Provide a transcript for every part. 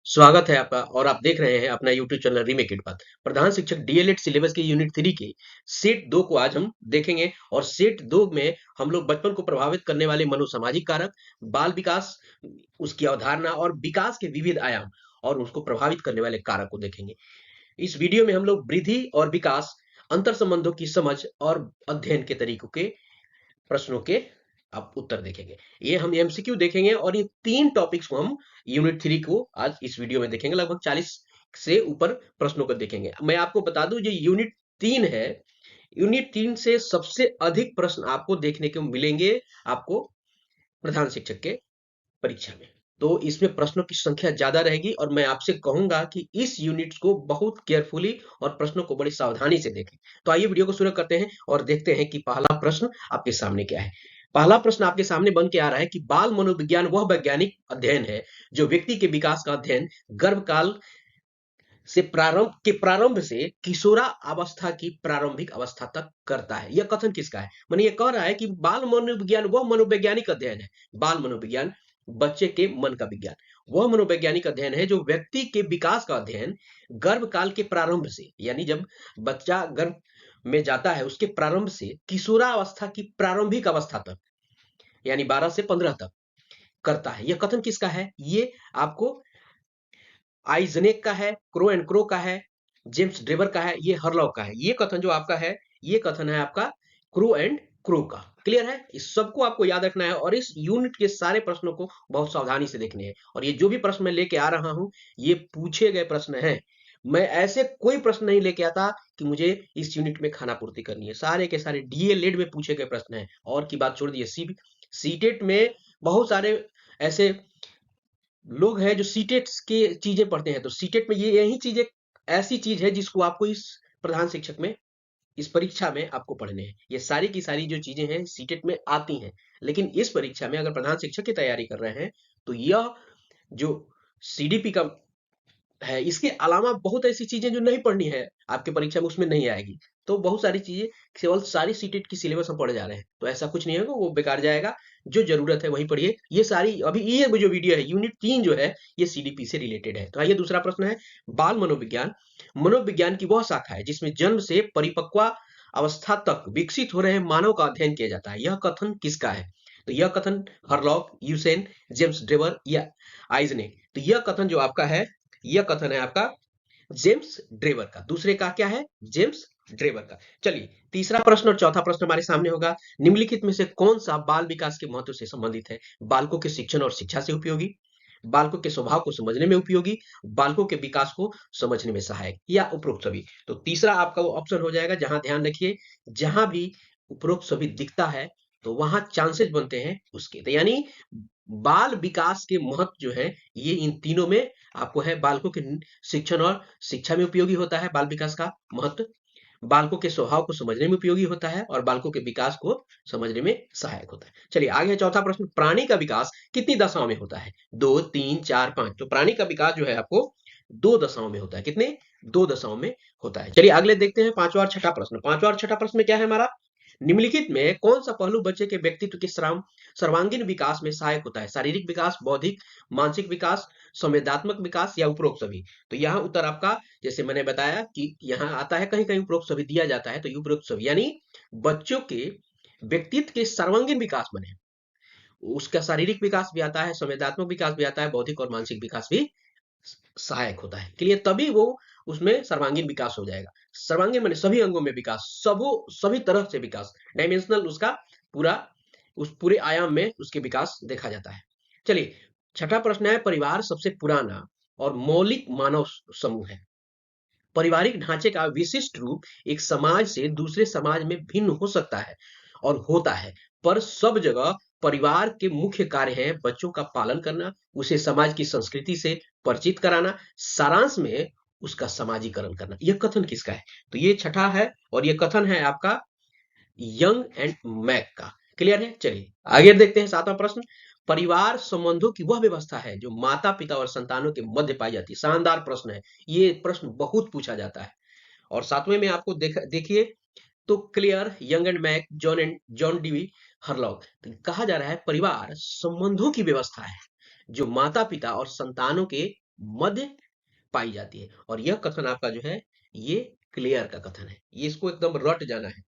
स्वागत है आपका और आप देख रहे हैं अपना यूट्यूब चैनल रीमेक इट बात। प्रधान शिक्षक डीएलएड सिलेबस के यूनिट 3 के सेट 2 को आज हम देखेंगे और सेट 2 में हम लोग बचपन को प्रभावित करने वाले मनोसामाजिक कारक, बाल विकास, उसकी अवधारणा और विकास के विविध आयाम और उसको प्रभावित करने वाले कारक को देखेंगे। इस वीडियो में हम लोग वृद्धि और विकास, अंतर संबंधों की समझ और अध्ययन के तरीकों के प्रश्नों के आप उत्तर देखेंगे। ये हम एमसीक्यू देखेंगे और ये 3 टॉपिक्स को हम यूनिट 3 को आज इस वीडियो में देखेंगे। लगभग 40 से ऊपर प्रश्नों को देखेंगे। मैं आपको बता दूं जो यूनिट 3 है, यूनिट 3 से सबसे अधिक प्रश्न आपको देखने को मिलेंगे आपको प्रधान शिक्षक के परीक्षा में। तो इसमें प्रश्नों की संख्या ज्यादा रहेगी और मैं आपसे कहूंगा कि इस यूनिट को बहुत केयरफुली और प्रश्नों को बड़ी सावधानी से देखें। तो आइए वीडियो को शुरू करते हैं और देखते हैं कि पहला प्रश्न आपके सामने क्या है। पहला प्रश्न आपके सामने बन के आ रहा है कि बाल मनोविज्ञान वह वैज्ञानिक अध्ययन है जो व्यक्ति के विकास का अध्ययन गर्भकाल से प्रारंभ से किशोरा अवस्था की प्रारंभिक अवस्था तक करता है। यह कथन किसका है? माने ये कह रहा है कि बाल मनोविज्ञान वह मनोवैज्ञानिक अध्ययन है। बाल मनोविज्ञान बच्चे के मन का विज्ञान, वह मनोवैज्ञानिक अध्ययन है जो व्यक्ति के विकास का अध्ययन गर्भकाल के प्रारंभ से, यानी जब बच्चा गर्भ में जाता है उसके प्रारंभ से किशोरा अवस्था की प्रारंभिक अवस्था तक, यानी 12 से 15 तक करता है। यह कथन किसका है? ये आपको आइजनेक का है, क्रो एंड क्रो का है, जेम्स ड्रेवर का है, ये हरलॉग का है। ये कथन जो आपका है, ये कथन है आपका क्रो एंड क्रो का। क्लियर है? इस सबको आपको याद रखना है और इस यूनिट के सारे प्रश्नों को बहुत सावधानी से देखने हैं। और ये जो भी प्रश्न मैं लेके आ रहा हूं, ये पूछे गए प्रश्न हैं। मैं ऐसे कोई प्रश्न नहीं लेके आता कि मुझे इस यूनिट में खाना पूर्ति करनी है। सारे के सारे डीएलएड में पूछे गए प्रश्न हैं। और की बात छोड़ दिए, सीटेट में बहुत सारे ऐसे लोग हैं जो सीटेट के चीजें पढ़ते हैं। तो सीटेट में ये यही चीजें ऐसी चीज है जिसको आपको इस प्रधान शिक्षक में, इस परीक्षा में आपको पढ़ने हैं। ये सारी की सारी जो चीजें हैं सीटेट में आती हैं, लेकिन इस परीक्षा में अगर प्रधान शिक्षक की तैयारी कर रहे हैं तो यह जो सीडीपी का है, इसके अलावा बहुत ऐसी चीजें जो नहीं पढ़नी है आपके परीक्षा में, उसमें नहीं आएगी। तो बहुत सारी चीजें केवल सारी सीटेट की सिलेबस हम पढ़ जा रहे हैं, तो ऐसा कुछ नहीं होगा, वो बेकार जाएगा। जो जरूरत है वही पढ़िए। ये सारी अभी ये जो वीडियो है यूनिट 3 जो है, ये सीडीपी से रिलेटेड है। तो आइए दूसरा प्रश्न है, बाल मनोविज्ञान मनोविज्ञान की वह शाखा है जिसमें जन्म से परिपक्व अवस्था तक विकसित हो रहे मानव का अध्ययन किया जाता है। यह कथन किसका है? तो यह कथन हरलॉक, यूसेन, जेम्स ड्रेवर या आइजने। तो यह कथन जो आपका है, यह कथन है आपका जेम्स ड्रेवर का। दूसरे का क्या है? जेम्स ड्रेवर का। चलिए तीसरा प्रश्न और चौथा प्रश्न हमारे सामने होगा। निम्नलिखित में से कौन सा बाल विकास के महत्व से संबंधित है? बालकों के शिक्षण और शिक्षा से उपयोगी, बालकों के स्वभाव को समझने में उपयोगी, बालकों के विकास को समझने में सहायक, या उपरोक्त सभी। तो तीसरा आपका वो ऑप्शन हो जाएगा। जहां ध्यान रखिए, जहां भी उपरोक्त सभी दिखता है तो वहां चांसेस बनते हैं उसके। तो यानी बाल विकास के महत्व जो है, ये इन तीनों में आपको है। बालकों के शिक्षण और शिक्षा में उपयोगी होता है बाल विकास का महत्व, बालकों के स्वभाव को समझने में उपयोगी होता है और बालकों के विकास को समझने में सहायक होता है। चलिए आगे है चौथा प्रश्न, प्राणी का विकास कितनी दशाओं में होता है? 2, 3, 4, 5। तो प्राणी का विकास जो है आपको 2 दशाओं में होता है। कितने? 2 दशाओं में होता है। चलिए अगले देखते हैं पांचवा और छठा प्रश्न। पांचवा और छठा प्रश्न में क्या है हमारा? निम्नलिखित में कौन सा पहलू बच्चे के व्यक्तित्व के सर्वांगीण विकास में सहायक होता है? शारीरिक विकास, बौद्धिक, मानसिक विकास, संवेदनात्मक विकास, या उपरोक्त सभी। तो यहाँ उत्तर आपका, जैसे मैंने बताया कि यहाँ आता है कहीं कहीं उपरोक्त सभी दिया जाता है, तो उपरोक्त सभी यानी बच्चों के व्यक्तित्व के सर्वांगीण विकास बने, उसका शारीरिक विकास भी आता है, संवेदनात्मक विकास भी आता है, बौद्धिक और मानसिक विकास भी सहायक होता है। क्लियर? तभी वो उसमें सर्वांगीण विकास हो जाएगा। सर्वांगीण माने सभी अंगों में विकास, सभी तरह से विकास, डायमेंशनल उसका पूरा, उस पूरे आयाम में उसके विकास देखा जाता है। चलिए छठा प्रश्न है, परिवार सबसे पुराना और मौलिक मानव समूह है। पारिवारिक ढांचे का विशिष्ट रूप एक समाज से दूसरे समाज में भिन्न हो सकता है और होता है, पर सब जगह परिवार के मुख्य कार्य है बच्चों का पालन करना, उसे समाज की संस्कृति से परिचित कराना, सारांश में उसका समाजीकरण करना। यह कथन किसका है? तो ये छठा है और ये कथन है आपका यंग एंड मैक का। क्लियर है? चलिए आगे देखते हैं सातवां प्रश्न, परिवार संबंधों की वह व्यवस्था है जो माता पिता और संतानों के मध्य पाई जाती है। शानदार प्रश्न है, ये प्रश्न बहुत पूछा जाता है। और सातवें में आपको देखिए तो clear, young and Mack, John Dewey Harlog. तो कहा जा रहा है परिवार संबंधों की व्यवस्था है जो माता पिता और संतानों के मध्य पाई जाती है। और यह कथन आपका जो है ये क्लियर का कथन है, ये इसको एकदम रट जाना है।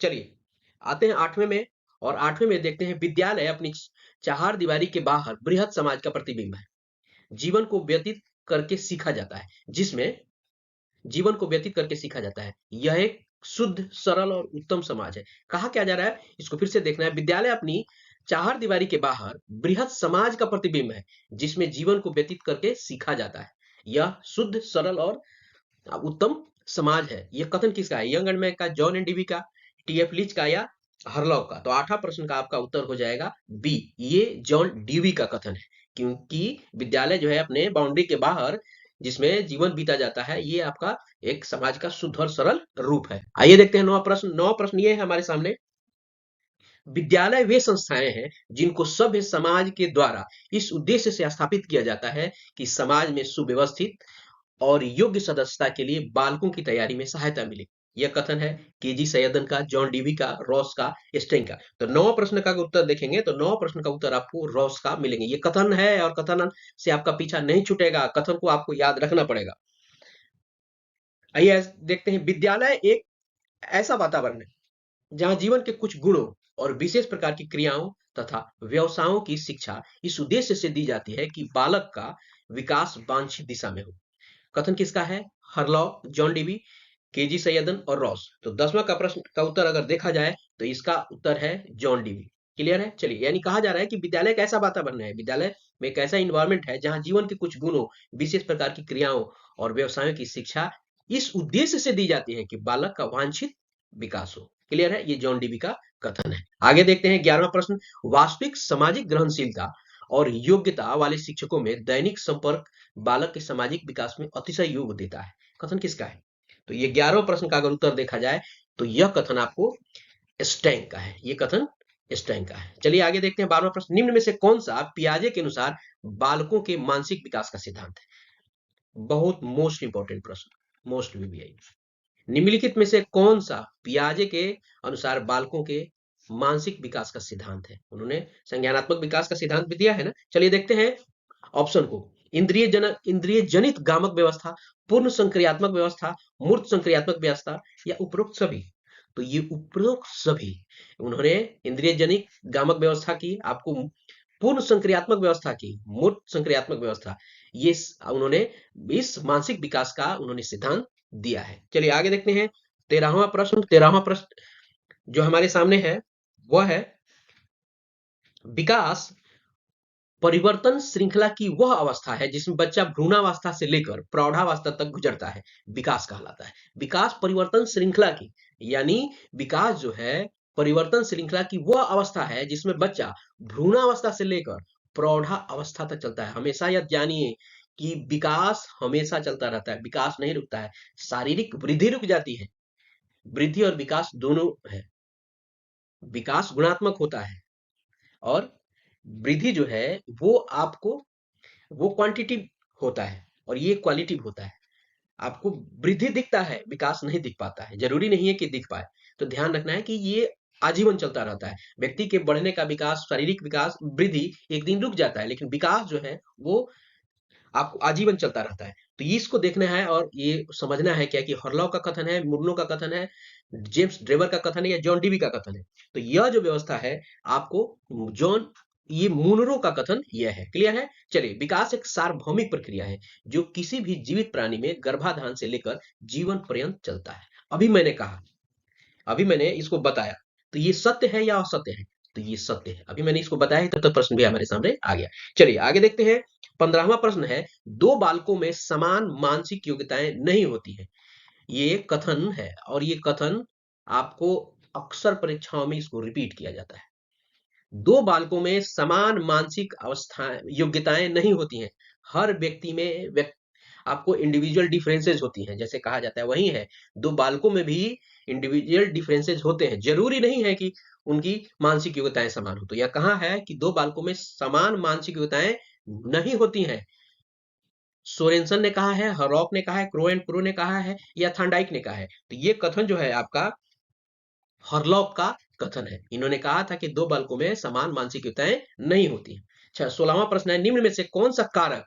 चलिए आते हैं 8वें में, और 8वें में देखते हैं विद्यालय अपनी चार दीवारी के बाहर बृहद समाज का प्रतिबिंब है, जीवन को व्यतीत करके सीखा जाता है, जिसमें जीवन को व्यतीत करके सीखा जाता है। यह एक शुद्ध, सरल और उत्तम समाज है। कहा क्या जा रहा है, इसको फिर से देखना है। विद्यालय अपनी चार दीवारी के बाहर बृहद समाज का प्रतिबिंब है, जिसमें जीवन को व्यतीत करके सीखा जाता है। यह शुद्ध, सरल और उत्तम समाज है। यह कथन किसका है? यंग एंड मैक का, जॉन एंड डीवी का, टीएफ लीच का, या हरलॉ का? तो 8वां प्रश्न का आपका उत्तर हो जाएगा बी, ये जॉन डीवी का कथन है। क्योंकि विद्यालय जो है अपने बाउंड्री के बाहर जिसमें जीवन बीता जाता है, ये आपका एक समाज का शुद्ध और सरल रूप है। आइए देखते हैं 9वां प्रश्न। 9वां प्रश्न ये है हमारे सामने, विद्यालय वे संस्थाएं हैं जिनको सभ्य समाज के द्वारा इस उद्देश्य से स्थापित किया जाता है कि समाज में सुव्यवस्थित और योग्य सदस्यता के लिए बालकों की तैयारी में सहायता मिले। यह कथन है केजी सैयदन का, जॉन डीवी का, रॉस का, स्टेइन का। तो 9वां प्रश्न का उत्तर देखेंगे तो 9वां प्रश्न का उत्तर आपको रॉस का मिलेंगे। ये कथन है और कथन से आपका पीछा नहीं छूटेगा, कथन को आपको याद रखना पड़ेगा। आइए देखते हैं, विद्यालय एक ऐसा वातावरण है जहां जीवन के कुछ गुणों और विशेष प्रकार की क्रियाओं तथा व्यवसायों की शिक्षा इस उद्देश्य से दी जाती है कि बालक का विकास वांछित दिशा में हो। कथन किसका है? हरलॉ, जॉन डीवी, केजी सैयदन और रॉस। तो 10वां का प्रश्न का उत्तर अगर देखा जाए तो इसका उत्तर है जॉन डीवी। क्लियर है? चलिए, यानी कहा जा रहा है कि विद्यालय एक ऐसा वातावरण है, विद्यालय में एक ऐसा इन्वायरमेंट है जहां जीवन के कुछ गुणों, विशेष प्रकार की क्रियाओं और व्यवसायों की शिक्षा इस उद्देश्य से दी जाती है कि बालक का वांछित विकास हो। क्लियर है? ये जॉन डीवी का कथन है। आगे देखते हैं 11वां प्रश्न, वास्तविक सामाजिक ग्रहणशीलता और योग्यता वाले शिक्षकों में दैनिक संपर्क बालक के सामाजिक विकास में अतिशय योग देता है। कथन किसका है? तो ये 11वें प्रश्न का अगर उत्तर देखा जाए तो यह कथन आपको स्टैंग का है। ये कथन स्टैंग का है। चलिए आगे देखते हैं 12वां प्रश्न, निम्न में से कौन सा पियाजे के अनुसार बालकों के मानसिक विकास का सिद्धांत है? बहुत मोस्ट इंपॉर्टेंट प्रश्न, मोस्ट वीवीआई। निम्नलिखित में से कौन सा पियाजे के अनुसार बालकों के मानसिक विकास का सिद्धांत है? उन्होंने संज्ञानात्मक विकास का सिद्धांत भी दिया है ना। चलिए देखते हैं ऑप्शन को। इंद्रिय जनित गामक व्यवस्था, पूर्ण संक्रियात्मक व्यवस्था, मूर्त संक्रियात्मक व्यवस्था, या उपरोक्त सभी? तो ये उपरोक्त सभी। उन्होंने इंद्रिय जनित गामक व्यवस्था की, आपको पूर्ण संक्रियात्मक व्यवस्था की, मूर्त संक्रियात्मक व्यवस्था, ये उन्होंने इस मानसिक विकास का उन्होंने सिद्धांत दिया है। चलिए आगे देखते हैं 13वां प्रश्न। 13वां प्रश्न जो हमारे सामने है वह है, विकास परिवर्तन श्रृंखला की वह अवस्था है जिसमें बच्चा भ्रूणावस्था से लेकर प्रौढ़ावस्था तक गुजरता है, विकास कहलाता है। विकास परिवर्तन श्रृंखला की, यानी विकास जो है परिवर्तन श्रृंखला की वह अवस्था है जिसमें बच्चा भ्रूणावस्था से लेकर प्रौढ़ा अवस्था तक चलता है। हमेशा यह जानिए कि विकास हमेशा चलता रहता है, विकास नहीं रुकता है। शारीरिक वृद्धि रुक जाती है, वृद्धि और विकास दोनों है। विकास गुणात्मक होता है और वृद्धि जो है वो आपको वो क्वांटिटिव होता है और ये क्वालिटिव होता है। आपको वृद्धि दिखता है, विकास नहीं दिख पाता है, जरूरी नहीं है कि दिख पाए। तो ध्यान रखना है कि ये आजीवन चलता रहता है। व्यक्ति के बढ़ने का विकास, शारीरिक विकास, वृद्धि एक दिन रुक जाता है, लेकिन विकास जो है वो आपको आजीवन चलता रहता है। तो इसको देखना है और ये समझना है क्या कि हर्लॉ का कथन है, मुर्नो का कथन है, जेम्स ड्रेवर का कथन है, या जॉन डीवी का कथन है? तो यह जो व्यवस्था है आपको जॉन ये मुनरो का कथन यह है। क्लियर है? चलिए, विकास एक सार्वभौमिक प्रक्रिया है जो किसी भी जीवित प्राणी में गर्भाधान से लेकर जीवन पर्यंत चलता है। अभी मैंने कहा, अभी मैंने इसको बताया, तो ये सत्य है या असत्य है? तो ये सत्य है। अभी मैंने इसको बताया तब तक प्रश्न भी हमारे सामने आ गया। चलिए आगे देखते हैं। 15वां प्रश्न है, दो बालकों में समान मानसिक योग्यताएं नहीं होती है। ये कथन है और ये कथन आपको अक्सर परीक्षाओं में इसको रिपीट किया जाता है। दो बालकों में समान मानसिक अवस्थाएं योग्यताएं नहीं होती हैं। हर व्यक्ति में आपको इंडिविजुअल डिफरेंसेस होती हैं, जैसे कहा जाता है वही है। दो बालकों में भी इंडिविजुअल डिफरेंसेस होते हैं, जरूरी नहीं है कि उनकी मानसिक योग्यताएं समान हो। तो यह कहा है कि दो बालकों में समान मानसिक योग्यताएं नहीं होती हैं। सोरेनसन ने कहा है, हरॉक ने कहा है, क्रो एंड प्रो ने कहा है, या थॉर्नडाइक ने कहा है। तो ये कथन जो है आपका हरलॉक का कथन है। इन्होंने कहा था कि दो बालकों में समान मानसिक योग्यताएं नहीं होती। अच्छा, 16वां प्रश्न है, निम्न में से कौन सा कारक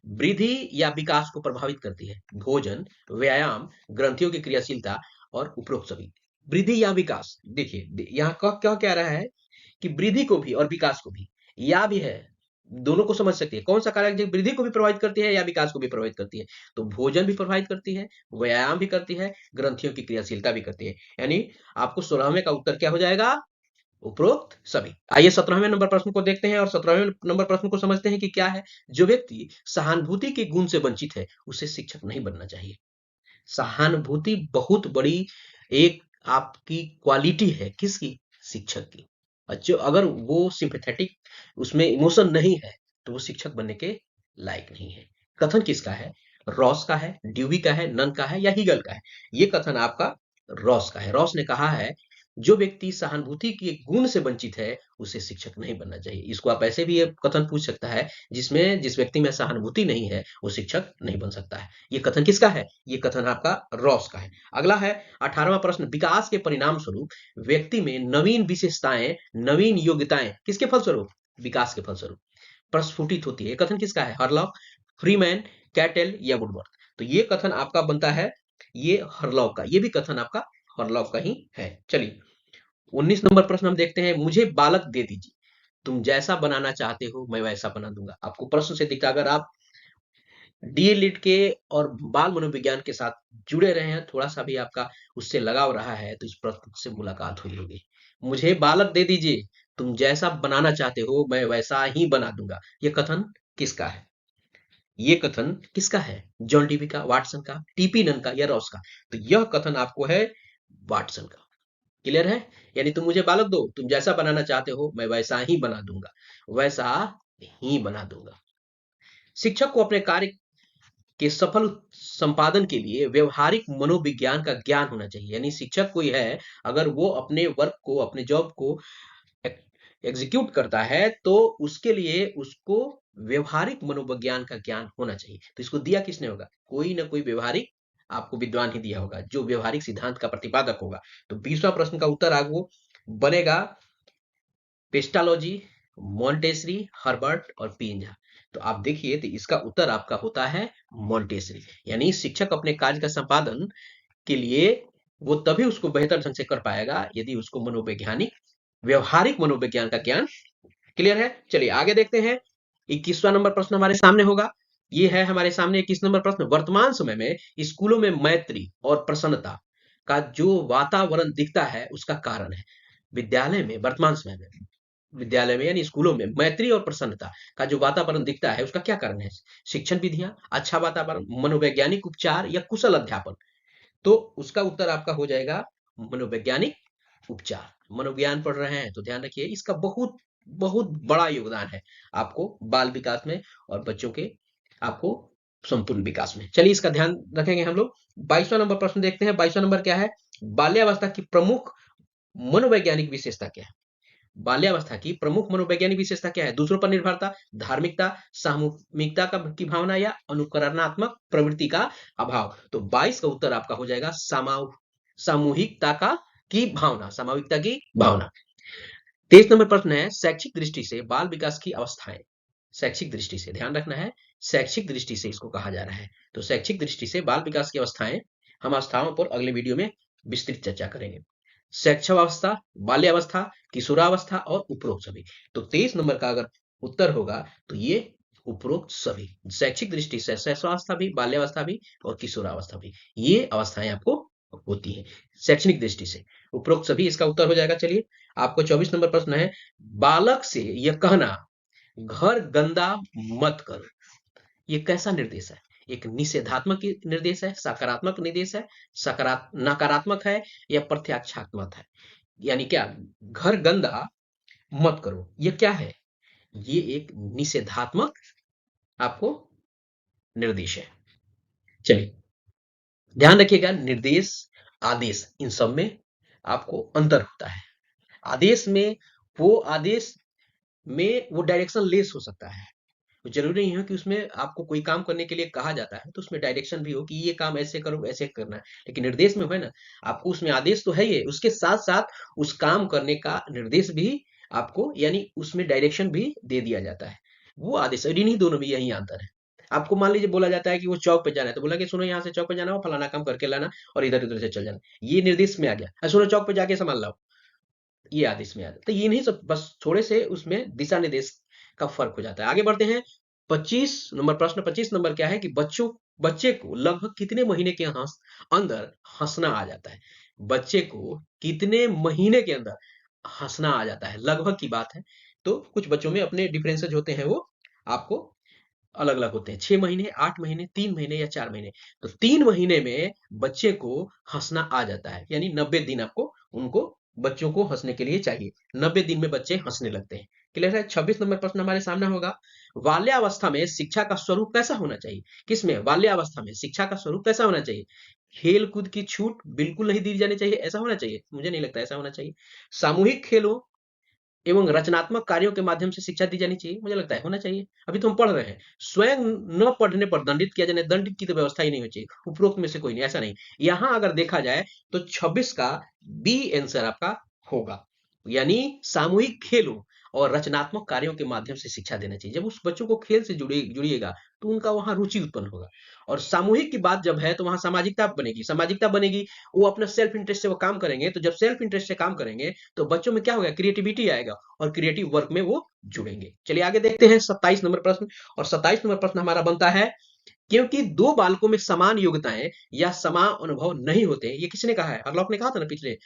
वृद्धि या विकास को प्रभावित करती है। भोजन, व्यायाम, ग्रंथियों की क्रियाशीलता और उपरोक्त सभी। वृद्धि या विकास, देखिए यहाँ क्या कह रहा है कि वृद्धि को भी और विकास को भी, या भी है, दोनों को समझ सकती है। कौन सा कारक जो वृद्धि को भी प्रभावित करती है या विकास को भी प्रभावित करती है? तो भोजन भी प्रभावित करती है, व्यायाम भी करती है, ग्रंथियों की क्रियाशीलता भी करती है। यानी आपको 16वें का उत्तर क्या हो जाएगा? उपरोक्त सभी। आइए 17वें नंबर प्रश्न को देखते हैं और 17वें नंबर प्रश्न को समझते हैं कि क्या है। जो व्यक्ति सहानुभूति के गुण से वंचित है, उसे शिक्षक नहीं बनना चाहिए। सहानुभूति बहुत बड़ी एक आपकी क्वालिटी है, किसकी? शिक्षक की। जो अगर वो सिंपैथेटिक उसमें इमोशन नहीं है, तो वो शिक्षक बनने के लायक नहीं है। कथन किसका है? रॉस का है, ड्यूवी का है, नन का है या हीगल का है? ये कथन आपका रॉस का है। रॉस ने कहा है, जो व्यक्ति सहानुभूति के गुण से वंचित है, उसे शिक्षक नहीं बनना चाहिए। इसको आप ऐसे भी ये कथन पूछ सकता है, जिस व्यक्ति में सहानुभूति नहीं है, वो शिक्षक नहीं बन सकता है। ये कथन किसका है? ये कथन आपका रॉस का है। अगला है 18वां प्रश्न, विकास के परिणाम स्वरूप व्यक्ति में नवीन विशेषताएं, नवीन योग्यताएं किसके फलस्वरूप? विकास के फलस्वरूप प्रस्फुटित होती है। ये कथन किसका है? हर्लॉक, फ्रीमैन, कैटेल या वुडवर्थ? तो ये कथन आपका बनता है ये हर्लॉक का। ये भी कथन आपका हर्लॉक का ही है। चलिए 19 नंबर प्रश्न हम देखते हैं, मुझे बालक दे दीजिए, तुम जैसा बनाना चाहते हो मैं वैसा बना दूंगा। आपको प्रश्न से दिखता, अगर आप डीएलएड के और बाल मनोविज्ञान के साथ जुड़े रहे हैं, थोड़ा सा भी आपका उससे लगाव रहा है, तो इस प्रश्न से मुलाकात हुई होगी। मुझे बालक दे दीजिए, तुम जैसा बनाना चाहते हो मैं वैसा ही बना दूंगा। ये कथन किसका है? ये कथन किसका है? जॉन डीवी का, वाटसन का, टीपी नन का या रॉस का? तो यह कथन आपको है वाटसन का। क्लियर है? यानी तुम मुझे बालक दो, तुम जैसा बनाना चाहते हो मैं वैसा ही बना दूंगा, वैसा ही बना दूंगा। शिक्षक को अपने कार्य के सफल संपादन के लिए व्यवहारिक मनोविज्ञान का ज्ञान होना चाहिए। यानी शिक्षक कोई है, अगर वो अपने वर्क को, अपने जॉब को एग्जीक्यूट करता है, तो उसके लिए उसको व्यवहारिक मनोविज्ञान का ज्ञान होना चाहिए। तो इसको दिया किसने होगा? कोई ना कोई व्यवहारिक आपको विद्वान ही दिया होगा, जो व्यवहारिक सिद्धांत का प्रतिपादक होगा। तो 20वां प्रश्न का उत्तर आपको बनेगा पेस्टालॉजी, मॉन्टेसरी, हर्बर्ट और पिंजा। तो आप देखिए, तो इसका उत्तर आपका होता है मॉन्टेसरी। यानी शिक्षक अपने कार्य का संपादन के लिए वो तभी उसको बेहतर ढंग से कर पाएगा यदि उसको मनोवैज्ञानिक, व्यवहारिक मनोविज्ञान का ज्ञान क्लियर है। चलिए आगे देखते हैं। 21वां नंबर प्रश्न हमारे सामने होगा। ये है हमारे सामने 21 नंबर प्रश्न, वर्तमान समय में स्कूलों में मैत्री और प्रसन्नता का जो वातावरण दिखता है, उसका कारण है। विद्यालय में, वर्तमान समय में विद्यालय में यानी स्कूलों में मैत्री और प्रसन्नता का जो वातावरण दिखता है, उसका क्या कारण है? शिक्षण विधियां, अच्छा वातावरण, मनोवैज्ञानिक उपचार या कुशल अध्यापन? तो उसका उत्तर आपका हो जाएगा मनोवैज्ञानिक उपचार। मनोविज्ञान पढ़ रहे हैं तो ध्यान रखिए, इसका बहुत बहुत बड़ा योगदान है आपको बाल विकास में और बच्चों के आपको संपूर्ण विकास में। चलिए इसका ध्यान रखेंगे हम लोग। 22वां नंबर प्रश्न देखते हैं। 22वां नंबर क्या है? बाल्यावस्था की प्रमुख मनोवैज्ञानिक विशेषता क्या है? बाल्यावस्था की प्रमुख मनोवैज्ञानिक विशेषता क्या है? दूसरों पर निर्भरता, धार्मिकता, सामूहिकता का की भावना या अनुकरणात्मक प्रवृत्ति का अभाव? तो 22 का उत्तर आपका हो जाएगा सामूहिकता का की भावना, सामूहिकता की भावना। 23 नंबर प्रश्न है, शैक्षिक दृष्टि से बाल विकास की अवस्थाएं। शैक्षिक दृष्टि से ध्यान रखना है, शैक्षिक दृष्टि से इसको कहा जा रहा है। तो शैक्षिक दृष्टि से बाल विकास की अवस्थाएं, हम अवस्थाओं पर अगले वीडियो में विस्तृत चर्चा करेंगे। शैशवावस्था, बाल्यावस्था, किशोरावस्था और उपरोक्त सभी। तो 23 नंबर का अगर उत्तर होगा तो ये उपरोक्त सभी, शैक्षिक दृष्टि से शैशवावस्था भी, बाल्यावस्था भी और किशोरावस्था भी, ये अवस्थाएं आपको होती हैं शैक्षणिक दृष्टि से। उपरोक्त सभी इसका उत्तर हो जाएगा। चलिए आपको 24 नंबर प्रश्न है, बालक से यह कहना घर गंदा मत करो, ये कैसा निर्देश है? एक निषेधात्मक निर्देश है, सकारात्मक निर्देश है, नकारात्मक है या प्रत्याख्यात्मक है? यानी क्या? घर गंदा मत करो, ये क्या है? ये एक निषेधात्मक आपको निर्देश है। चलिए ध्यान रखिएगा, निर्देश, आदेश, इन सब में आपको अंतर होता है। आदेश में आदेश में वो डायरेक्शन लेस हो सकता है, जरूरी नहीं है कि उसमें आपको कोई काम करने के लिए कहा जाता है तो उसमें डायरेक्शन भी हो कि ये काम ऐसे करो, ऐसे करना है। लेकिन निर्देश में है ना, आपको उसमें आदेश तो है ही, उसके साथ साथ उस काम करने का निर्देश भी आपको, यानी उसमें डायरेक्शन भी दे दिया जाता है। वो आदेश और इन्हीं दोनों में यही अंतर है। आपको मान लीजिए बोला जाता है कि वो चौक पे जाना है, तो बोला कि सुनो यहाँ से चौक पे जाना हो, फलाना काम करके लाना और इधर उधर से चल जाना। ये निर्देश में आ गया, सुनो चौक पे जाके सामान लाओ, ये आदेश में आ जाता है। तो ये नहीं, सब बस थोड़े से उसमें दिशा निर्देश का फर्क हो जाता है। आगे बढ़ते हैं। 25 नंबर प्रश्न, 25 नंबर क्या है कि बच्चे को लगभग कितने महीने के अंदर हंसना आ जाता है? बच्चे को कितने महीने के अंदर हंसना आ जाता है, लगभग की बात है। तो कुछ बच्चों में अपने डिफरेंसेस होते हैं, वो आपको अलग अलग होते हैं। 6 महीने, 8 महीने, 3 महीने या 4 महीने। तो 3 महीने में बच्चे को हंसना आ जाता है, यानी 90 दिन आपको उनको बच्चों को हंसने के लिए चाहिए। 90 दिन में बच्चे हंसने लगते हैं। क्लियर है? 26 नंबर प्रश्न हमारे सामने होगा। बाल्यावस्था में शिक्षा का स्वरूप कैसा होना चाहिए? किसमें? बाल्यावस्था में शिक्षा का स्वरूप कैसा होना चाहिए? खेल कूद की छूट बिल्कुल नहीं दी जानी चाहिए, ऐसा होना चाहिए? मुझे नहीं लगता ऐसा होना चाहिए। सामूहिक खेलों एवं रचनात्मक कार्यों के माध्यम से शिक्षा दी जानी चाहिए, मुझे लगता है होना चाहिए। अभी तो हम पढ़ रहे हैं। स्वयं न पढ़ने पर दंडित किया जाए, दंडित की तो व्यवस्था ही नहीं होनी चाहिए। उपरोक्त में से कोई नहीं, ऐसा नहीं। यहाँ अगर देखा जाए तो 26 का बी आंसर आपका होगा, यानी सामूहिक खेलों और रचनात्मक कार्यों के माध्यम से शिक्षा देना चाहिए। जब उस बच्चों को खेल से जुड़िएगा तो उनका वहां रुचि उत्पन्न होगा। और सामूहिक की बात जब है तो वहां सामाजिकता बनेगी, सामाजिकता बनेगी। वो अपना सेल्फ इंटरेस्ट से वो काम करेंगे, तो जब सेल्फ इंटरेस्ट से काम करेंगे तो बच्चों में क्या होगा? क्रिएटिविटी आएगा और क्रिएटिव वर्क में वो जुड़ेंगे। चलिए आगे देखते हैं 27 नंबर प्रश्न। और 27 नंबर प्रश्न हमारा बनता है, क्योंकि दो बालकों में समान योग्यताएं या समान अनुभव नहीं होते, ये किसने कहा है? हरलॉक ने कहा था ना पिछले।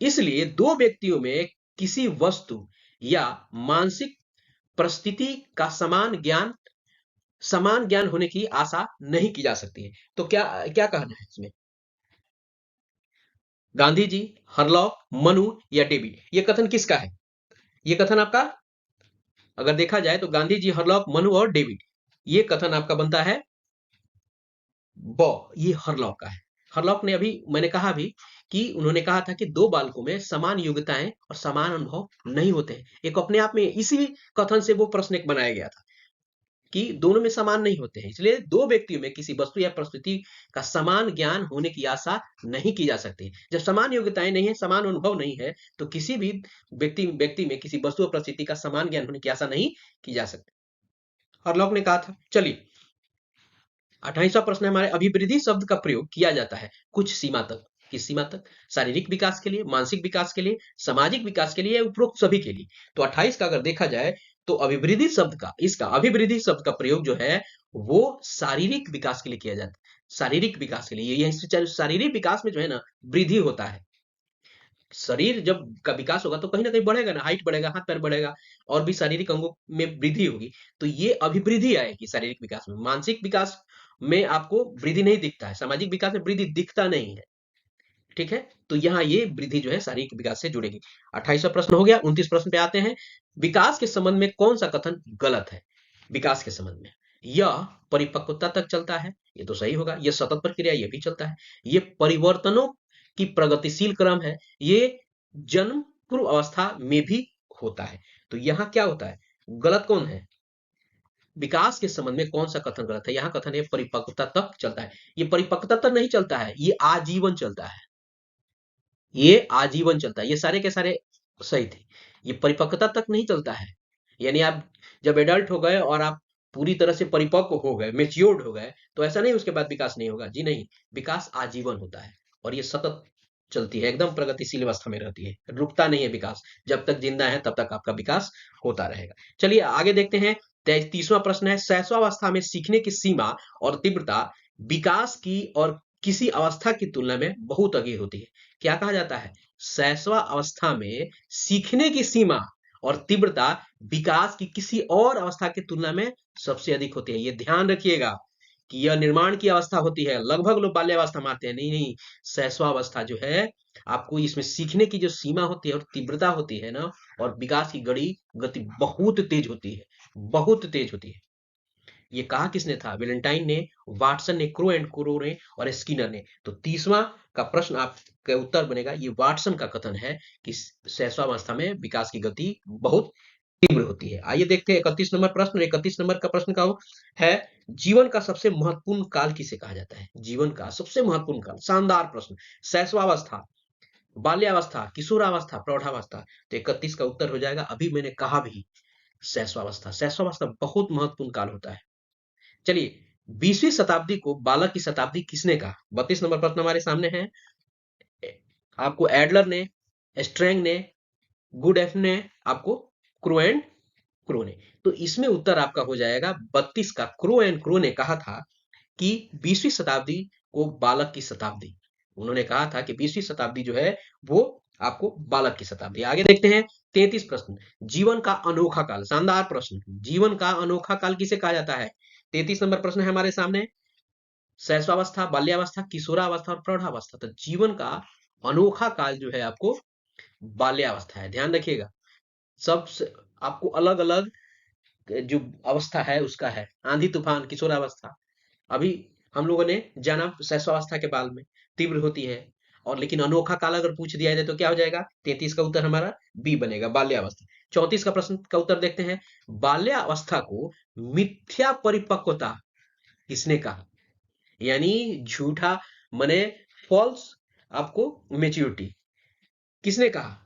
इसलिए दो व्यक्तियों में किसी वस्तु या मानसिक परिस्थिति का समान ज्ञान होने की आशा नहीं की जा सकती है। तो क्या क्या कहना है इसमें? गांधी जी, हरलॉक, मनु या डेविड, ये कथन किसका है? ये कथन आपका अगर देखा जाए तो गांधी जी, हरलॉक, मनु और डेविड, ये कथन आपका बनता है ब, ये हरलॉक का है। हरलॉक ने, अभी मैंने कहा भी कि उन्होंने कहा था कि दो बालकों में समान योग्यताएं और समान अनुभव नहीं होते हैं। एक अपने आप में इसी कथन से वो प्रश्न एक बनाया गया था कि दोनों में समान नहीं होते हैं, इसलिए दो व्यक्तियों में किसी वस्तु या परिस्थिति का समान ज्ञान होने की आशा नहीं की जा सकती। जब समान योग्यताएं नहीं है, समान अनुभव नहीं है, तो किसी भी व्यक्ति में किसी वस्तु और परिस्थिति का समान ज्ञान होने की आशा नहीं की जा सकती। हरलॉक ने कहा था। चलिए 28वां प्रश्न है हमारे, अभिवृद्धि शब्द का प्रयोग किया जाता है कुछ सीमा तक। किस सीमा तक? शारीरिक विकास के लिए, मानसिक विकास के लिए, सामाजिक विकास के लिए या उपरोक्त सभी के लिए? तो 28 का अगर देखा जाए तो अभिवृद्धि शब्द का प्रयोग जो है वो शारीरिक विकास के लिए किया जाता है। शारीरिक विकास के लिए, ये शारीरिक विकास में जो है ना वृद्धि होता है। शरीर जब का विकास होगा तो कहीं ना कहीं बढ़ेगा ना, हाइट बढ़ेगा, हाथ पैर बढ़ेगा और भी शारीरिक अंगों में वृद्धि होगी। तो ये अभिवृद्धि आएगी शारीरिक विकास में। मानसिक विकास में आपको वृद्धि नहीं दिखता है, सामाजिक विकास में वृद्धि दिखता नहीं है। ठीक है? तो यहाँ ये वृद्धि जो है शारीरिक विकास से जुड़ेगी। 28वां प्रश्न हो गया। 29 प्रश्न पे आते हैं। विकास के संबंध में कौन सा कथन गलत है? विकास के संबंध में, यह परिपक्वता तक चलता है, ये तो सही होगा। यह सतत प्रक्रिया, ये भी चलता है। ये परिवर्तनों की प्रगतिशील क्रम है, ये जन्म पूर्व अवस्था में भी होता है। तो यहाँ क्या होता है? गलत कौन है? विकास के संबंध में कौन सा कथन गलत है? यहाँ कथन है परिपक्वता तक चलता है। ये परिपक्वता तक नहीं चलता है, ये आजीवन चलता है। ये आजीवन चलता है। ये सारे के सारे सही थे। ये परिपक्वता तक नहीं चलता है, यानी आप जब एडल्ट हो गए और आप पूरी तरह से परिपक्व हो गए, मेच्योर्ड हो गए, तो ऐसा नहीं उसके बाद विकास नहीं होगा। जी नहीं, विकास आजीवन होता है और ये सतत चलती है, एकदम प्रगतिशील अवस्था में रहती है, रुकता नहीं है विकास। जब तक जिंदा है तब तक आपका विकास होता रहेगा। चलिए आगे देखते हैं। 33वां प्रश्न है, शैशवावस्था में सीखने की सीमा और तीव्रता विकास की और किसी अवस्था की तुलना में बहुत अधिक होती है। क्या कहा जाता है? शैशवा अवस्था में सीखने की सीमा और तीव्रता विकास की किसी और अवस्था की तुलना में सबसे अधिक होती है। ये ध्यान रखिएगा कि यह निर्माण की अवस्था होती है। लगभग लोग बाल्यावस्था मानते हैं, नहीं नहीं, शैशवावस्था जो है, आपको इसमें सीखने की जो सीमा होती है और तीव्रता होती है ना, और विकास की गति बहुत तेज होती है, बहुत तेज होती है। ये कहा किसने था? वेलेंटाइन ने, वाटसन ने, क्रो एंड क्रो ने और स्किनर ने। तो 30वां का प्रश्न आपका उत्तर बनेगा, ये वाटसन का कथन है कि शैशवावस्था में विकास की गति बहुत तीव्र होती है। आइए देखते हैं 31 नंबर प्रश्न। 31 नंबर का प्रश्न का है, जीवन का सबसे महत्वपूर्ण काल किसे कहा जाता है? जीवन का सबसे महत्वपूर्ण काल, शानदार प्रश्न। शैशवावस्था, बाल्यावस्था, किशोरावस्था, प्रौढ़ावस्था। तो 31 का उत्तर हो जाएगा, अभी मैंने कहा भी, शैशवावस्था। शैशवावस्था बहुत महत्वपूर्ण काल होता है। चलिए, 20वीं शताब्दी को बालक की शताब्दी किसने कहा? 32 नंबर प्रश्न हमारे सामने है। आपको एडलर ने, स्ट्रैंग ने, गुडएफ ने, आपको क्रो एंड क्रो ने। तो इसमें उत्तर आपका हो जाएगा 32 का। क्रो एंड क्रो ने कहा था कि 20वीं शताब्दी को बालक की शताब्दी, उन्होंने कहा था कि 20वीं शताब्दी जो है वो आपको बालक की शताब्दी। आगे देखते हैं 33 प्रश्न, जीवन का अनोखा काल। शानदार प्रश्न, जीवन का अनोखा काल किसे कहा जाता है? 33 नंबर प्रश्न है हमारे सामने। शैशवावस्था, बाल्यावस्था, किशोरावस्था और प्रौढ़ावस्था। तो जीवन का अनोखा काल जो है आपको बाल्यावस्था है। ध्यान रखिएगा, सब आपको अलग अलग जो अवस्था है उसका है। आंधी तूफान किशोरावस्था, अभी हम लोगों ने जाना शैशवावस्था के बाल में तीव्र होती है। और लेकिन अनोखा काल अगर पूछ दिया जाए तो क्या हो जाएगा? 33 का उत्तर हमारा बी बनेगा, बाल्यावस्था। 34 का प्रश्न का उत्तर देखते हैं, बाल्यावस्था को मिथ्या परिपक्वता किसने कहा? यानी झूठा, मने फॉल्स आपको मेच्योरिटी किसने कहा?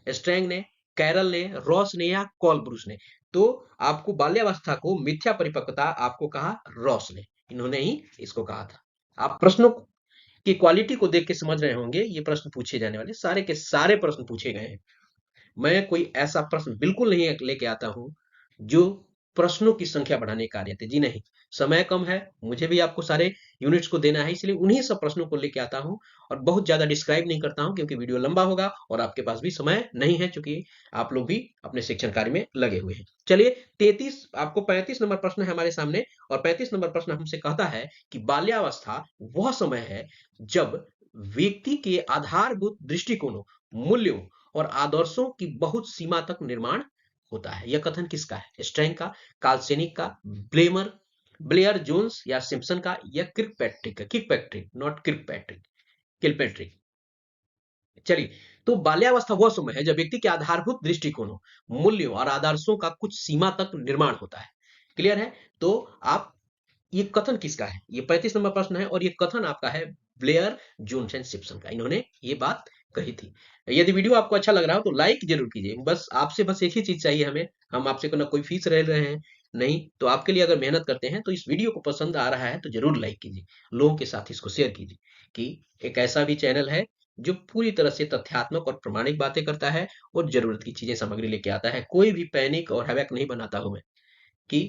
स्ट्रैंग ने, कैरल ने, रॉस ने या कॉलब्रूस ने? तो आपको बाल्यावस्था को मिथ्या परिपक्वता आपको कहा रॉस ने, इन्होंने ही इसको कहा था। आप प्रश्नों की क्वालिटी को देख के समझ रहे होंगे ये प्रश्न पूछे जाने वाले सारे के सारे प्रश्न पूछे गए हैं। मैं कोई ऐसा प्रश्न बिल्कुल नहीं लेके आता हूं जो प्रश्नों की संख्या बढ़ाने का कार्य थे। जी नहीं, समय कम है, मुझे भी आपको सारे यूनिट्स को देना है, इसलिए उन्हीं सब प्रश्नों को लेके आता हूं। और बहुत ज्यादा डिस्क्राइब नहीं करता हूं क्योंकि वीडियो लंबा होगा और आपके पास भी समय नहीं है, चूंकि आप लोग भी अपने शिक्षण कार्य में लगे हुए हैं। चलिए, 33 आपको 35 नंबर प्रश्न है हमारे सामने। और 35 नंबर प्रश्न हमसे कहता है कि बाल्यावस्था वह समय है जब व्यक्ति के आधारभूत दृष्टिकोणों, मूल्यों और आदर्शों की बहुत सीमा तक निर्माण होता है। यह कथन किसका है? स्ट्रैंग का, कार्लसेनिक का, ब्लेयर जोन्स या सिम्पसन का, या किर्कपैट्रिक का? Kirkpatrick, not Kirkpatrick, Kirkpatrick. चलिए, तो बाल्यावस्था वह समय है जब व्यक्ति के आधारभूत दृष्टिकोणों, मूल्यों और आदर्शों का कुछ सीमा तक निर्माण होता है। क्लियर है? तो आप, ये कथन किसका है? ये 35 नंबर प्रश्न है और ये कथन आपका है ब्लेयर जोन्स एंड सिम्पसन का। इन्होंने ये बात कही थी। यदि वीडियो आपको अच्छा लग रहा हो तो लाइक जरूर कीजिए। बस आपसे बस एक ही चीज चाहिए हमें, हम आपसे ना कोई फीस ले रहे हैं, नहीं तो आपके लिए अगर मेहनत करते हैं तो इस वीडियो को पसंद आ रहा है तो जरूर लाइक कीजिए, लोगों के साथ इसको शेयर कीजिए कि एक ऐसा भी चैनल है जो पूरी तरह से तथ्यात्मक और प्रमाणिक बातें करता है और जरूरत की चीजें सामग्री लेके आता है। कोई भी पैनिक और हैवक नहीं बनाता हूं मैं कि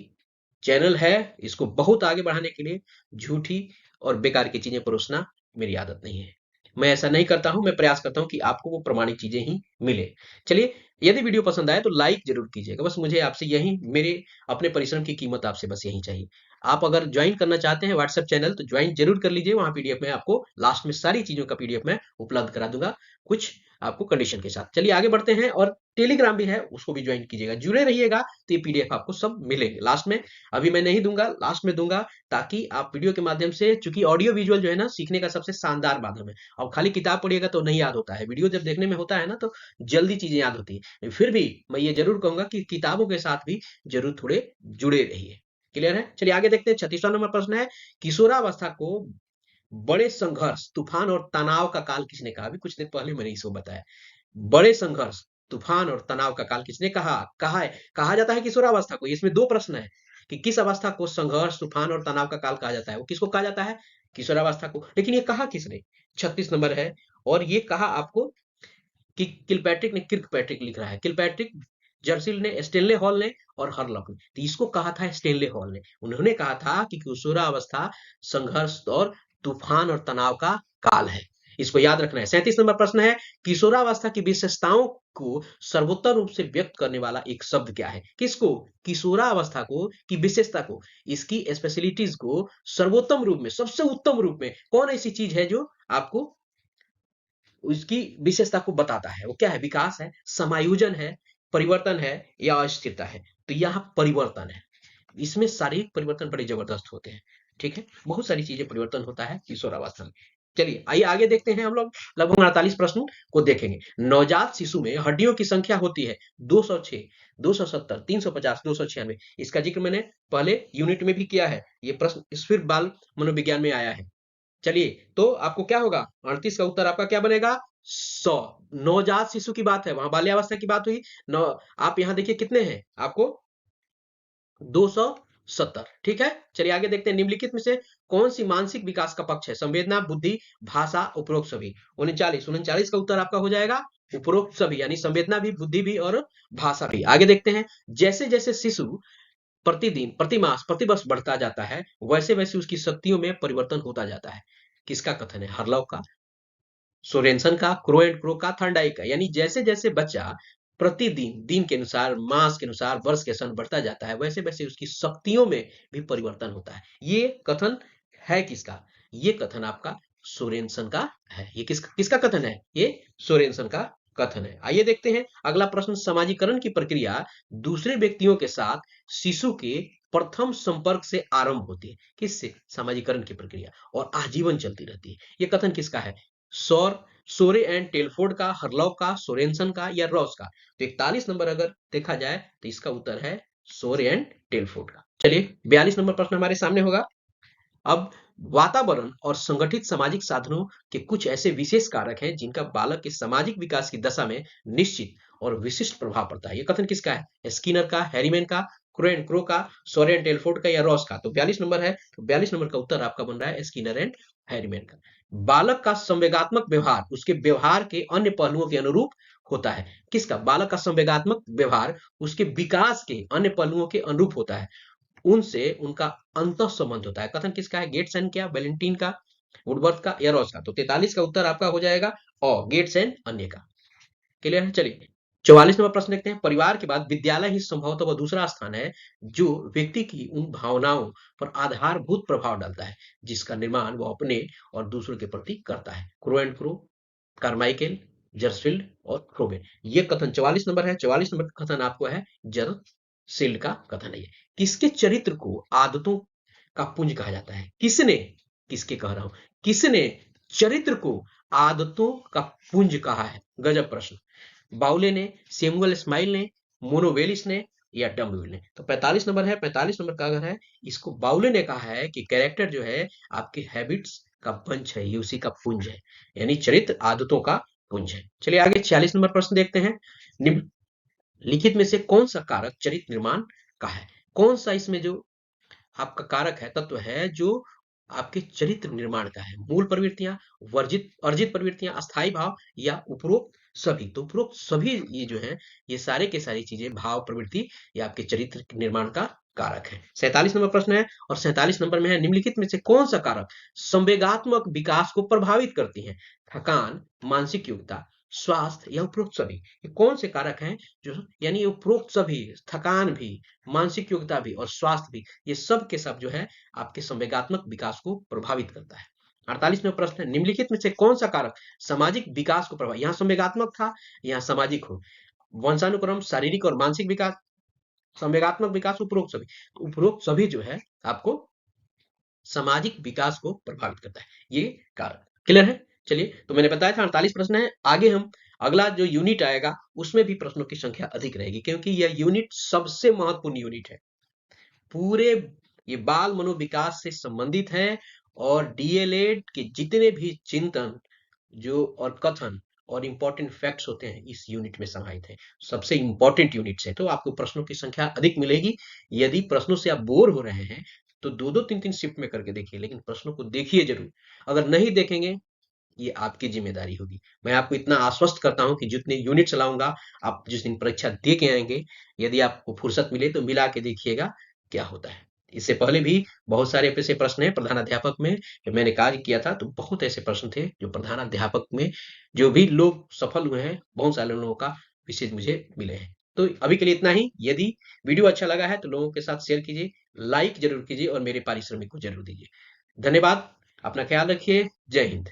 चैनल है इसको बहुत आगे बढ़ाने के लिए झूठी और बेकार की चीजें परोसना मेरी आदत नहीं है। मैं ऐसा नहीं करता हूं, मैं प्रयास करता हूं कि आपको वो प्रमाणिक चीजें ही मिले। चलिए, यदि वीडियो पसंद आए तो लाइक जरूर कीजिएगा। बस मुझे आपसे यही, मेरे अपने परिश्रम की कीमत आपसे बस यही चाहिए। आप अगर ज्वाइन करना चाहते हैं व्हाट्सएप चैनल तो ज्वाइन जरूर कर लीजिए। वहां पीडीएफ में आपको लास्ट में सारी चीजों का पीडीएफ में उपलब्ध करा दूंगा, कुछ आपको कंडीशन के साथ। चलिए आगे बढ़ते हैं। और टेलीग्राम भी है, उसको भी ज्वाइन कीजिएगा, जुड़े रहिएगा तो ये पीडीएफ आपको सब मिलेंगे लास्ट में। अभी मैं नहीं दूंगा, लास्ट में दूंगा, ताकि आप वीडियो के माध्यम से, चूंकि ऑडियो विजुअल जो है ना सीखने का सबसे शानदार माध्यम है। और खाली किताब पढ़िएगा तो नहीं याद होता है, वीडियो जब देखने में होता है ना तो जल्दी चीजें याद होती है। फिर भी मैं ये जरूर कहूंगा कि किताबों के साथ भी जरूर थोड़े जुड़े रहिए। क्लियर है? चलिए आगे देखते हैं। 36वां नंबर प्रश्न है, किशोरावस्था को बड़े संघर्ष, तूफान और तनाव का काल किसने कहा? अभी कुछ देर पहले मैंने इसको बताया। बड़े संघर्ष, तूफान और तनाव का काल किसने कहा? कहा जाता है किशोरावस्था को। इसमें दो प्रश्न है कि किस अवस्था को संघर्ष, तूफान और तनाव का काल कहा जाता है। वो किसको कहा जाता है? किशोरावस्था को। लेकिन ये कहा किसने? 36 नंबर है। और ये कहा आपको कि किलपैट्रिक ने, किर्कपैट्रिक लिख रहा है, किलपैट्रिक, जर्सिल ने, स्टेनले हॉल ने और हरलॉक ने। तो इसको कहा था स्टेनले हॉल ने। उन्होंने कहा था कि किशोरावस्था संघर्ष और तूफान और तनाव का काल है। इसको याद रखना है। 37 नंबर प्रश्न है, किशोरावस्था की विशेषताओं को सर्वोत्तम रूप से व्यक्त करने वाला एक शब्द क्या है? किसको? किशोरावस्था को, की विशेषता को, इसकी स्पेशलिटीज को सर्वोत्तम रूप में, सबसे उत्तम रूप में कौन ऐसी चीज है जो आपको उसकी विशेषता को बताता है? वो क्या है? विकास है, समायोजन है, परिवर्तन है या अस्थिरता है? तो यहाँ परिवर्तन है। इसमें शारीरिक परिवर्तन बड़े जबरदस्त होते हैं। ठीक है, बहुत सारी चीजें परिवर्तन होता है किशोरावस्था में। चलिए आइए आगे देखते हैं। हम लोग लगभग 48 प्रश्नों को देखेंगे। नवजात शिशु में हड्डियों की संख्या होती है 206, 270, 350, 296। इसका जिक्र मैंने पहले यूनिट में भी किया है। ये प्रश्न फिर बाल मनोविज्ञान में आया है। चलिए, तो आपको क्या होगा? 38 का उत्तर आपका क्या बनेगा? 100। नवजात शिशु की बात है, वहां बाल्यावस्था की बात हुई। नौ, आप यहां देखिए कितने हैं आपको? 200 70। ठीक है, चलिए आगे देखते हैं। निम्नलिखित में से कौन सी मानसिक विकास का पक्ष है? संवेदना, बुद्धि, भाषा, उपरोक्त सभी। 39 का उत्तर आपका हो जाएगा उपरोक्त सभी, यानी संवेदना भी, बुद्धि भी और भाषा भी। आगे देखते हैं। जैसे जैसे शिशु प्रतिदिन, प्रतिमास, प्रतिवर्ष बढ़ता जाता है, वैसे वैसे उसकी शक्तियों में परिवर्तन होता जाता है। किसका कथन है? हर्लॉग का, सोरेनसन का, क्रो एंड क्रो का, थर्नडाइक का। यानी जैसे जैसे बच्चा प्रतिदिन, दिन के अनुसार, मास के अनुसार, वर्ष के संग बढ़ता जाता है, वैसे वैसे उसकी शक्तियों में भी परिवर्तन होता है। ये कथन है किसका? ये कथन आपका सोरेनसन का है। ये किसका किसका कथन है? ये सोरेनसन का कथन है। आइए देखते हैं अगला प्रश्न। समाजीकरण की प्रक्रिया दूसरे व्यक्तियों के साथ शिशु के प्रथम संपर्क से आरंभ होती है। किससे? समाजीकरण की प्रक्रिया, और आजीवन चलती रहती है। ये कथन किसका है? सौर सोरे एंड टेलफोर्ड का, हर्लॉग का, सोरेनसन का या रॉस का? तो 41 नंबर अगर देखा जाए तो इसका उत्तर है सोरे एंड टेलफोर्ड का। चलिए 42 नंबर प्रश्न हमारे सामने होगा। अब वातावरण और संगठित सामाजिक साधनों के कुछ ऐसे विशेष कारक हैं जिनका बालक के सामाजिक विकास की दशा में निश्चित और विशिष्ट प्रभाव पड़ता है। ये कथन किसका है? स्किनर का, हैरीमैन का, क्रो एंड क्रो का, सोरे एंड टेलफोर्ड का या रॉस का? तो 42 नंबर है, तो 42 नंबर का उत्तर आपका बन रहा है स्किनर एंड हैरीमैन का। बालक का संवेगात्मक व्यवहार उसके व्यवहार के अन्य पहलुओं के अनुरूप होता है। किसका? बालक का संवेगात्मक व्यवहार उसके विकास के अन्य पहलुओं के अनुरूप होता है, उनसे उनका अंतः संबंध होता है। कथन किसका है? गेट्स एंड क्या, वैलेंटाइन का, वुडवर्थ का या रॉस का? तो 43 का उत्तर आपका हो जाएगा और गेट्स एंड अन्य का। क्लियर है? चलिए 44 नंबर प्रश्न देखते हैं। परिवार के बाद विद्यालय ही संभवतः वह दूसरा स्थान है जो व्यक्ति की उन भावनाओं पर आधारभूत प्रभाव डालता है जिसका निर्माण वह अपने और दूसरों के प्रति करता है। क्रो एंड क्रो, कार्माइकेल, जर्सफील्ड और फ्रोबेन। ये कथन 44 नंबर है। 44 नंबर का कथन आपको है जर्सफील्ड का कथन है। ये किसके चरित्र को आदतों का पुंज कहा जाता है? किसने, किसके कह रहा हूं, किसने चरित्र को आदतों का पुंज कहा है? गजब प्रश्न। बाउले ने, सैमुअल स्माइल ने, मोनोवेलिस ने या डम्बल ने? तो 45 नंबर है। 45 नंबर का अगर है, इसको बाउले ने कहा है कि कैरेक्टर जो है आपके हैबिट्स का बंच है, ये उसी का पुंज है, यानी चरित्र आदतों का पुंज है। चलिए आगे 46 नंबर प्रश्न देखते हैं। निम्नलिखित में से कौन सा कारक चरित्र निर्माण का है? कौन सा इसमें जो आपका कारक है, तत्व है, जो आपके चरित्र निर्माण का है? मूल प्रवृत्तियां, वर्जित अर्जित प्रवृत्तियां, अस्थायी भाव या उपरोक्त सभी? तो उपरोक्त सभी ये जो है, ये सारे के सारी चीजें, भाव, प्रवृत्ति, ये आपके चरित्र निर्माण का कारक है। 47 नंबर प्रश्न है और 47 नंबर में है। निम्नलिखित में से कौन सा कारक संवेगात्मक विकास को प्रभावित करती है? थकान, मानसिक योग्यता, स्वास्थ्य या उपरोक्त सभी? ये कौन से कारक हैं जो, यानी उपरोक्त सभी, थकान भी, मानसिक योग्यता भी और स्वास्थ्य भी, ये सब के सब जो है आपके संवेगात्मक विकास को प्रभावित करता है। 48 में प्रश्न है। निम्नलिखित में से कौन सा कारक सामाजिक विकास को प्रभावित, यहाँ संवेगात्मक था, यहाँ सामाजिक हो, वंशानुक्रम, शारीरिक और मानसिक विकास, संवेगात्मक विकास, उपरोक्त सभी? तो उपरोक्त सभी जो है आपको सामाजिक विकास को प्रभावित करता है, ये कारक। क्लियर है? चलिए, तो मैंने बताया था 48 प्रश्न है। आगे हम अगला जो यूनिट आएगा उसमें भी प्रश्नों की संख्या अधिक रहेगी, क्योंकि यह यूनिट सबसे महत्वपूर्ण यूनिट है, पूरे ये बाल मनोविकास से संबंधित है। और डीएलएड के जितने भी चिंतन जो और कथन और इंपॉर्टेंट फैक्ट्स होते हैं इस यूनिट में समाहित है, सबसे इंपॉर्टेंट यूनिट है। तो आपको प्रश्नों की संख्या अधिक मिलेगी। यदि प्रश्नों से आप बोर हो रहे हैं तो दो दो तीन तीन शिफ्ट में करके देखिए, लेकिन प्रश्नों को देखिए जरूर। अगर नहीं देखेंगे, ये आपकी जिम्मेदारी होगी। मैं आपको इतना आश्वस्त करता हूं कि जितने यूनिट चलाऊंगा, आप जिस दिन परीक्षा दे के आएंगे, यदि आपको फुर्सत मिले तो मिला के देखिएगा क्या होता है। इससे पहले भी बहुत सारे ऐसे प्रश्न हैं प्रधानाध्यापक में, जब मैंने कार्य किया था तो बहुत ऐसे प्रश्न थे जो प्रधानाध्यापक में जो भी लोग सफल हुए हैं, बहुत सारे लोगों का विशेष मुझे मिले हैं। तो अभी के लिए इतना ही। यदि वीडियो अच्छा लगा है तो लोगों के साथ शेयर कीजिए, लाइक जरूर कीजिए और मेरे पारिश्रमिक को जरूर दीजिए। धन्यवाद। अपना ख्याल रखिए। जय हिंद।